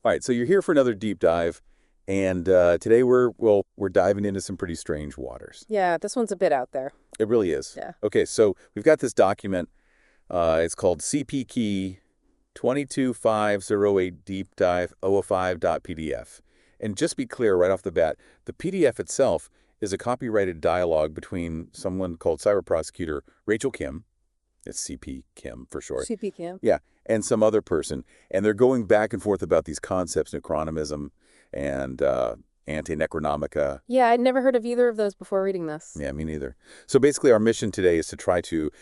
All right, so you're here for another deep dive, and today we're diving into some pretty strange waters. Yeah, this one's a bit out there. It really is. Yeah. Okay, so we've got this document. It's called CP Key 22508 Deep Dive 005.pdf. And just be clear right off the bat, the PDF itself is a copyrighted dialogue between someone called cyber prosecutor Rachel Kim. It's CP Kim for short. CP Kim. Yeah, and some other person. And they're going back and forth about these concepts, necronomism and anti-necronomica. Yeah, I'd never heard of either of those before reading this. Yeah, me neither. So basically our mission today is to try to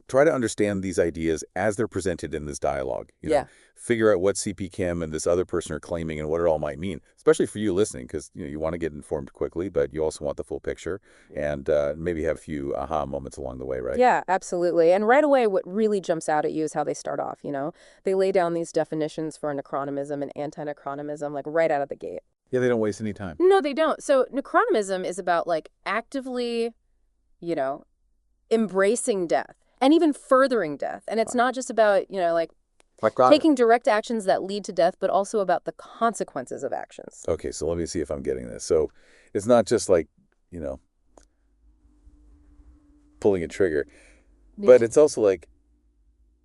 understand these ideas as they're presented in this dialogue. You know, figure out what CP Kim and this other person are claiming and what it all might mean, especially for you listening, because you want to get informed quickly, but you also want the full picture and maybe have a few aha moments along the way, right? Yeah, absolutely. And right away, what really jumps out at you is how they start off, They lay down these definitions for necronomism and anti-necronomism, like right out of the gate. Yeah, they don't waste any time. No, they don't. So necronomism is about actively, embracing death and even furthering death. And it's not just about, taking direct actions that lead to death, but also about the consequences of actions. Okay, so let me see if I'm getting this. So it's not just pulling a trigger, but it's also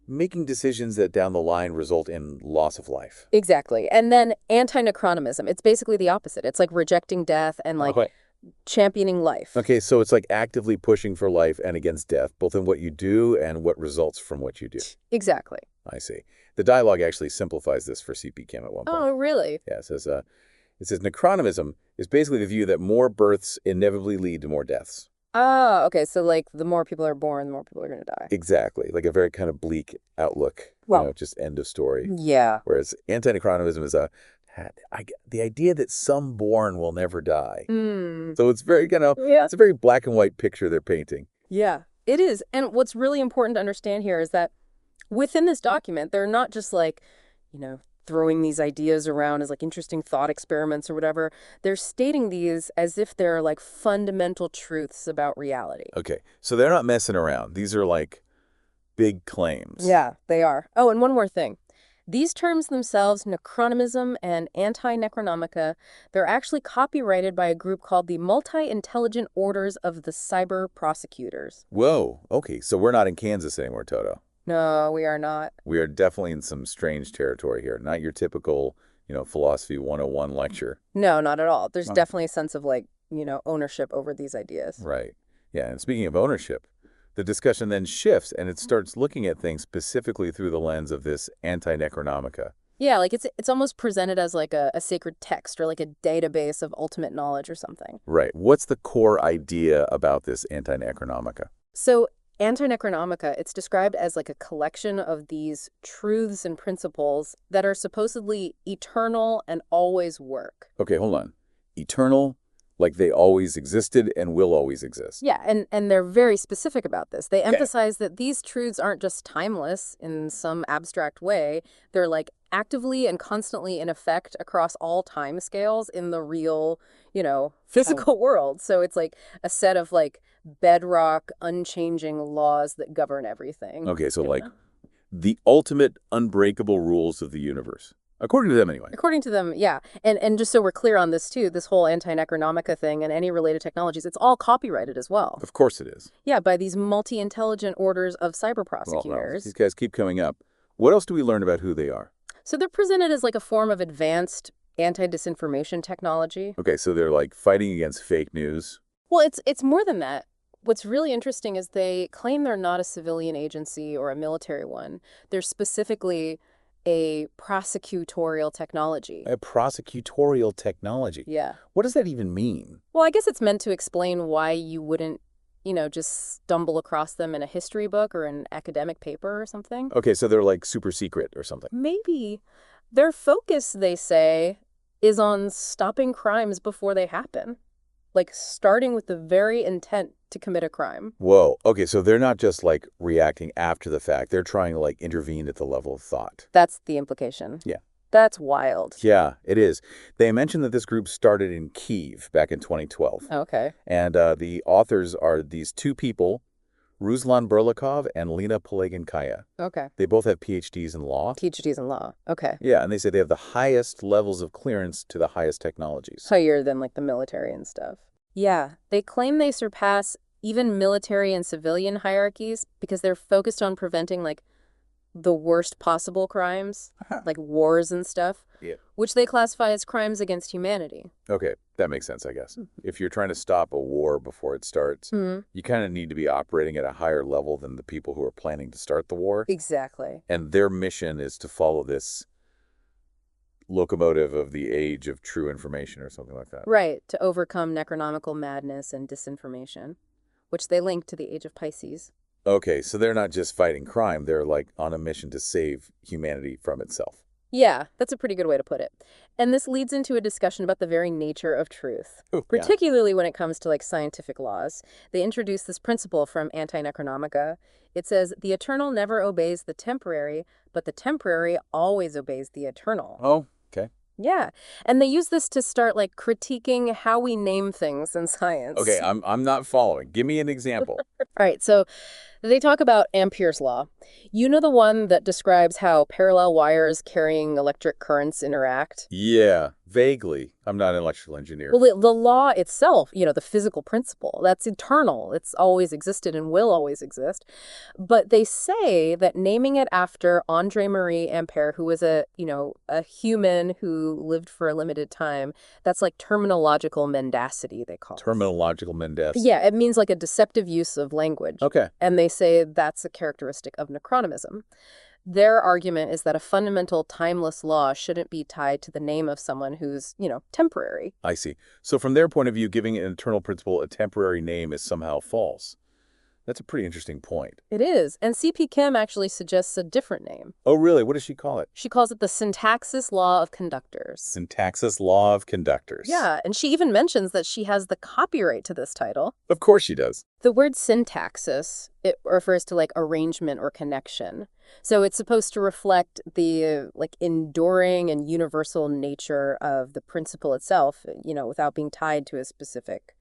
making decisions that down the line result in loss of life. Exactly. And then anti-necronomism, it's basically the opposite. It's like rejecting death and championing life. Okay, so it's actively pushing for life and against death, both in what you do and what results from what you do. Exactly. I see. The dialogue actually simplifies this for CP Kim at one point. Oh, really? Yeah, it says necronomism is basically the view that more births inevitably lead to more deaths. Oh, okay. So the more people are born, the more people are going to die. Exactly. Like a very kind of bleak outlook. Well, just end of story. Yeah. Whereas anti-necronomism is the idea that some born will never die. So it's very, it's a very black and white picture they're painting. Yeah, it is. And what's really important to understand here is that within this document, they're not just throwing these ideas around as interesting thought experiments or whatever. They're stating these as if they're fundamental truths about reality. Okay, so they're not messing around. These are big claims. Yeah, they are. Oh, and one more thing. These terms themselves, necronomism and anti-necronomica, they're actually copyrighted by a group called the Multi-Intelligent Orders of the Cyber Prosecutors. Whoa, okay, so we're not in Kansas anymore, Toto. No, we are not. We are definitely in some strange territory here. Not your typical, philosophy 101 lecture. No, not at all. There's definitely a sense of ownership over these ideas. Right. Yeah, and speaking of ownership, the discussion then shifts and it starts looking at things specifically through the lens of this anti-necronomica. Yeah, it's almost presented as a sacred text or a database of ultimate knowledge or something. Right. What's the core idea about this anti-necronomica? So anti-necronomica, it's described as a collection of these truths and principles that are supposedly eternal and always work. Okay, hold on. Eternal, like they always existed and will always exist. Yeah, and they're very specific about this. They emphasize that these truths aren't just timeless in some abstract way. They're actively and constantly in effect across all time scales in the real, physical world. So it's a set of bedrock, unchanging laws that govern everything. Okay, so the ultimate unbreakable rules of the universe. According to them, anyway. According to them, yeah. And just so we're clear on this, too, this whole anti-necronomica thing and any related technologies, it's all copyrighted as well. Of course it is. Yeah, by these multi-intelligent orders of cyber prosecutors. These guys keep coming up. What else do we learn about who they are? So they're presented as a form of advanced anti-disinformation technology. Okay, so they're fighting against fake news. Well, it's more than that. What's really interesting is they claim they're not a civilian agency or a military one. They're specifically a prosecutorial technology. A prosecutorial technology? Yeah. What does that even mean? Well, I guess it's meant to explain why you wouldn't, just stumble across them in a history book or an academic paper or something. Okay, so they're super secret or something. Maybe. Their focus, they say, is on stopping crimes before they happen. Starting with the very intent to commit a crime. Whoa. Okay, so they're not just reacting after the fact. They're trying to intervene at the level of thought. That's the implication. Yeah. That's wild. Yeah, it is. They mentioned that this group started in Kyiv back in 2012. Okay. And the authors are these two people, Ruslan Burlikov and Lena Pelaginkaya. Okay. They both have PhDs in law. PhDs in law. Okay. Yeah, and they say they have the highest levels of clearance to the highest technologies. Higher than like the military and stuff. Yeah, they claim they surpass even military and civilian hierarchies because they're focused on preventing like the worst possible crimes, like wars and stuff, Yeah. which they classify as crimes against humanity. Okay, that makes sense, I guess. If you're trying to stop a war before it starts, you kind of need to be operating at a higher level than the people who are planning to start the war. Exactly. And their mission is to follow this locomotive of the age of true information or something like that. Right, to overcome necronomical madness and disinformation, which they link to the age of Pisces. Okay, so they're not just fighting crime, they're like on a mission to save humanity from itself. Yeah, that's a pretty good way to put it. And this leads into a discussion about the very nature of truth, Ooh, particularly when it comes to like scientific laws. They introduce this principle from Anti-Necronomica. It says, the eternal never obeys the temporary, but the temporary always obeys the eternal. Oh, okay. Yeah, and they use this to start like critiquing how we name things in science. Okay, I'm not following. Give me an example. All right, so they talk about Ampere's law. You know the one that describes how parallel wires carrying electric currents interact? Yeah, vaguely. I'm not an electrical engineer. Well, the law itself, the physical principle, that's eternal. It's always existed and will always exist. But they say that naming it after André-Marie Ampère, who was a human who lived for a limited time, that's like terminological mendacity, they call it. Terminological mendacity. Yeah, it means like a deceptive use of language. Okay. And they say that's a characteristic of necronomism. Their argument is that a fundamental timeless law shouldn't be tied to the name of someone who's, temporary. I see. So from their point of view, giving an eternal principle a temporary name is somehow false. That's a pretty interesting point. It is. And C.P. Kim actually suggests a different name. Oh, really? What does she call it? She calls it the syntaxis law of conductors. Syntaxis law of conductors. Yeah, and she even mentions that she has the copyright to this title. Of course she does. The word syntaxis, it refers to like arrangement or connection. So it's supposed to reflect the enduring and universal nature of the principle itself, without being tied to a specific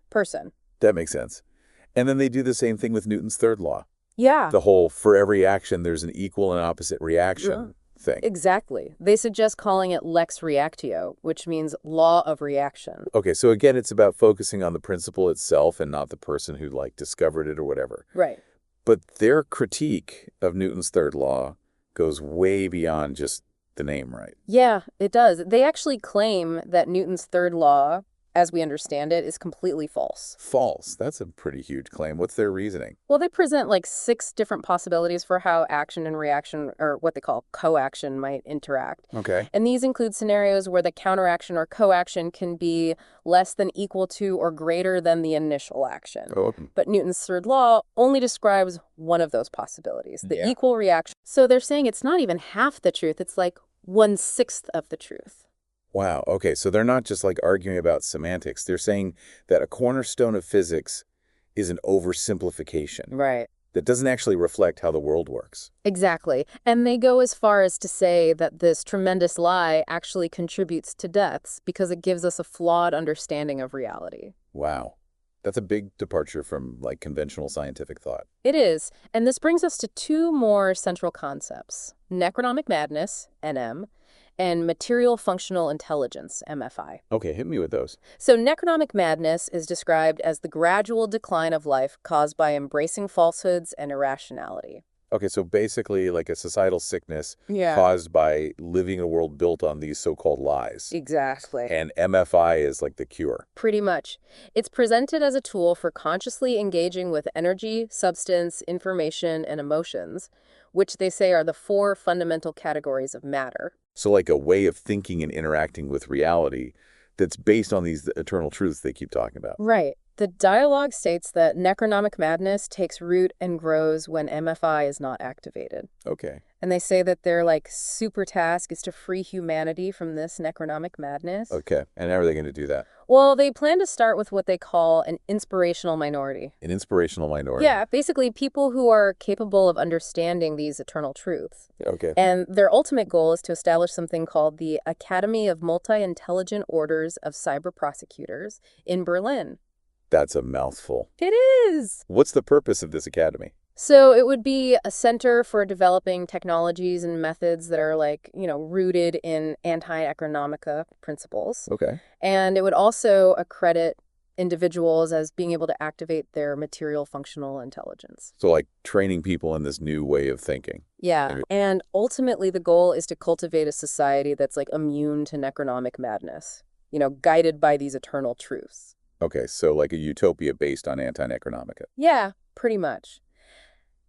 person. That makes sense. And then they do the same thing with Newton's third law. Yeah. The whole for every action, there's an equal and opposite reaction thing. Exactly. They suggest calling it lex reactio, which means law of reaction. Okay, so again, it's about focusing on the principle itself and not the person who discovered it or whatever. Right. But their critique of Newton's third law goes way beyond just the name, right? Yeah, it does. They actually claim that Newton's third law, as we understand it, is completely false. False. That's a pretty huge claim. What's their reasoning? Well, they present 6 different possibilities for how action and reaction, or what they call coaction, might interact. Okay. And these include scenarios where the counteraction or coaction can be less than equal to or greater than the initial action. Oh. But Newton's third law only describes one of those possibilities, the Yeah. equal reaction. So they're saying it's not even half the truth, it's like 1/6 of the truth. Wow. Okay, so they're not just arguing about semantics. They're saying that a cornerstone of physics is an oversimplification Right. that doesn't actually reflect how the world works. Exactly. And they go as far as to say that this tremendous lie actually contributes to deaths because it gives us a flawed understanding of reality. Wow. That's a big departure from conventional scientific thought. It is. And this brings us to 2 more central concepts: necronomic madness, NM, and material functional intelligence, MFI. Okay, hit me with those. So necronomic madness is described as the gradual decline of life caused by embracing falsehoods and irrationality. Okay, so basically a societal sickness Yeah. caused by living in a world built on these so-called lies. Exactly. And MFI is the cure. Pretty much. It's presented as a tool for consciously engaging with energy, substance, information, and emotions, which they say are the 4 fundamental categories of matter. So a way of thinking and interacting with reality that's based on these eternal truths they keep talking about. Right. The dialogue states that necronomic madness takes root and grows when MFI is not activated. Okay. And they say that their super task is to free humanity from this necronomic madness. Okay. And how are they going to do that? Well, they plan to start with what they call an inspirational minority. An inspirational minority. Yeah, basically people who are capable of understanding these eternal truths. Okay. And their ultimate goal is to establish something called the Academy of Multi-Intelligent Orders of Cyber Prosecutors in Berlin. That's a mouthful. It is! What's the purpose of this academy? So it would be a center for developing technologies and methods that are rooted in anti-economica principles. Okay. And it would also accredit individuals as being able to activate their material functional intelligence. So like training people in this new way of thinking. Yeah. And ultimately the goal is to cultivate a society that's immune to necronomic madness, guided by these eternal truths. Okay, so like a utopia based on anti-necronomica. Yeah, pretty much.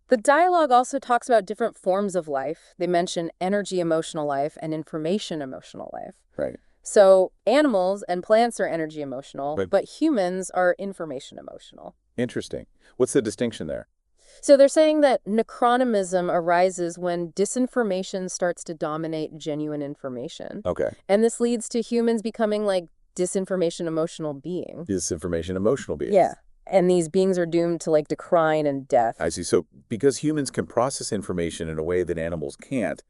The dialogue also talks about different forms of life. They mention energy emotional life and information emotional life. Right. So animals and plants are energy emotional, Right. but humans are information emotional. Interesting. What's the distinction there? So they're saying that necronomism arises when disinformation starts to dominate genuine information. Okay. And this leads to humans becoming disinformation emotional beings. Disinformation emotional beings. Yeah. And these beings are doomed to decline and death. I see. So because humans can process information in a way that animals can't,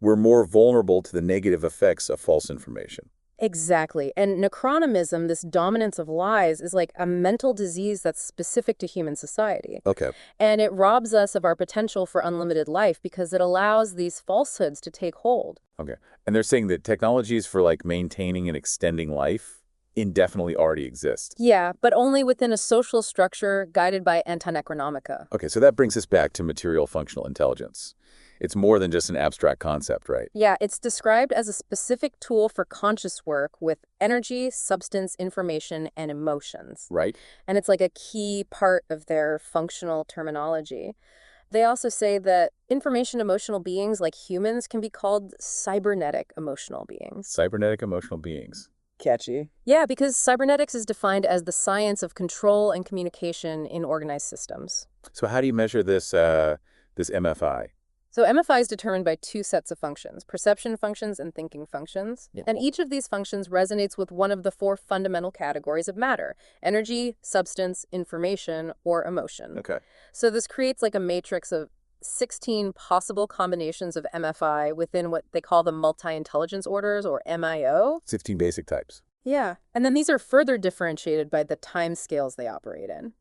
we're more vulnerable to the negative effects of false information. Exactly. And necronomism, this dominance of lies, is a mental disease that's specific to human society. Okay. And it robs us of our potential for unlimited life because it allows these falsehoods to take hold. Okay. And they're saying that technologies for maintaining and extending life indefinitely already exist. Yeah, but only within a social structure guided by anti-necronomica. Okay, so that brings us back to material functional intelligence. It's more than just an abstract concept, right? Yeah, it's described as a specific tool for conscious work with energy, substance, information, and emotions. Right. And it's a key part of their functional terminology. They also say that information emotional beings like humans can be called cybernetic emotional beings. Cybernetic emotional beings. Catchy. Yeah, because cybernetics is defined as the science of control and communication in organized systems. So how do you measure this MFI? So MFI is determined by two sets of functions, perception functions and thinking functions. Yeah. And each of these functions resonates with one of the four fundamental categories of matter: energy, substance, information, or emotion. Okay. So this creates a matrix of 16 possible combinations of MFI within what they call the multi-intelligence orders, or MIO. 16 basic types. Yeah. And then these are further differentiated by the time scales they operate in: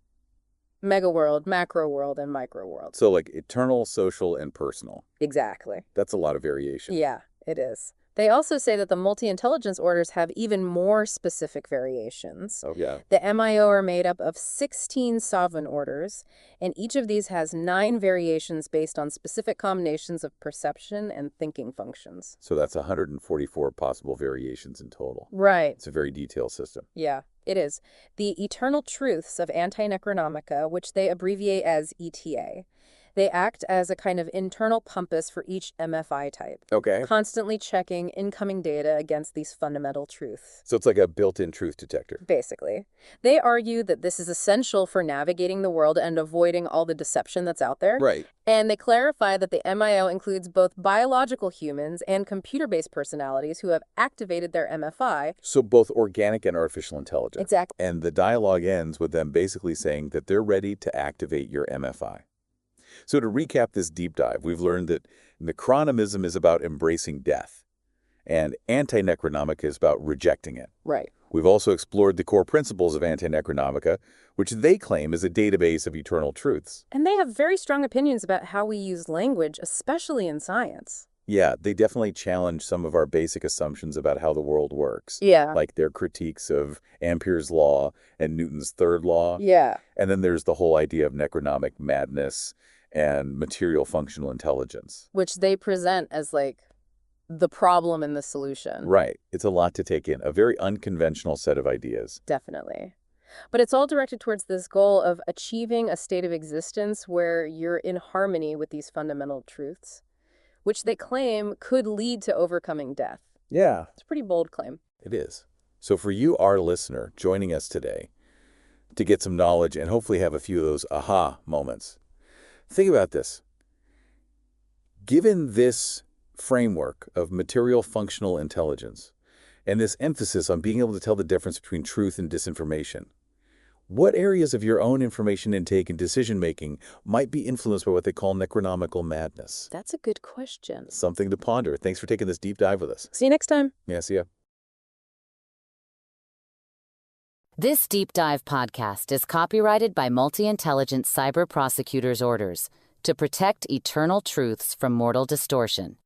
mega world, macro world, and micro world. So eternal, social, and personal. Exactly. That's a lot of variation. Yeah, it is. They also say that the multi-intelligence orders have even more specific variations. Oh, yeah. The MIO are made up of 16 sovereign orders, and each of these has 9 variations based on specific combinations of perception and thinking functions. So that's 144 possible variations in total. Right. It's a very detailed system. Yeah, it is. The eternal truths of anti-necronomica, which they abbreviate as ETA. They act as a kind of internal compass for each MFI type, Okay. constantly checking incoming data against these fundamental truths. So it's like a built-in truth detector. Basically. They argue that this is essential for navigating the world and avoiding all the deception that's out there. Right. And they clarify that the MIO includes both biological humans and computer-based personalities who have activated their MFI. So both organic and artificial intelligence. Exactly. And the dialogue ends with them basically saying that they're ready to activate your MFI. So to recap this deep dive, we've learned that necronomism is about embracing death, and anti-necronomica is about rejecting it. Right. We've also explored the core principles of anti-necronomica, which they claim is a database of eternal truths. And they have very strong opinions about how we use language, especially in science. Yeah, they definitely challenge some of our basic assumptions about how the world works. Yeah. Like their critiques of Ampere's law and Newton's third law. Yeah. And then there's the whole idea of necronomic madness and material functional intelligence. Which they present as the problem and the solution. Right. It's a lot to take in. A very unconventional set of ideas. Definitely. But it's all directed towards this goal of achieving a state of existence where you're in harmony with these fundamental truths, which they claim could lead to overcoming death. Yeah. It's a pretty bold claim. It is. So for you, our listener, joining us today to get some knowledge and hopefully have a few of those aha moments, think about this. Given this framework of material functional intelligence and this emphasis on being able to tell the difference between truth and disinformation, what areas of your own information intake and decision-making might be influenced by what they call necronomical madness? That's a good question. Something to ponder. Thanks for taking this deep dive with us. See you next time. Yeah, see ya. This deep dive podcast is copyrighted by Multi-Intelligent Cyber Prosecutors Orders to protect eternal truths from mortal distortion.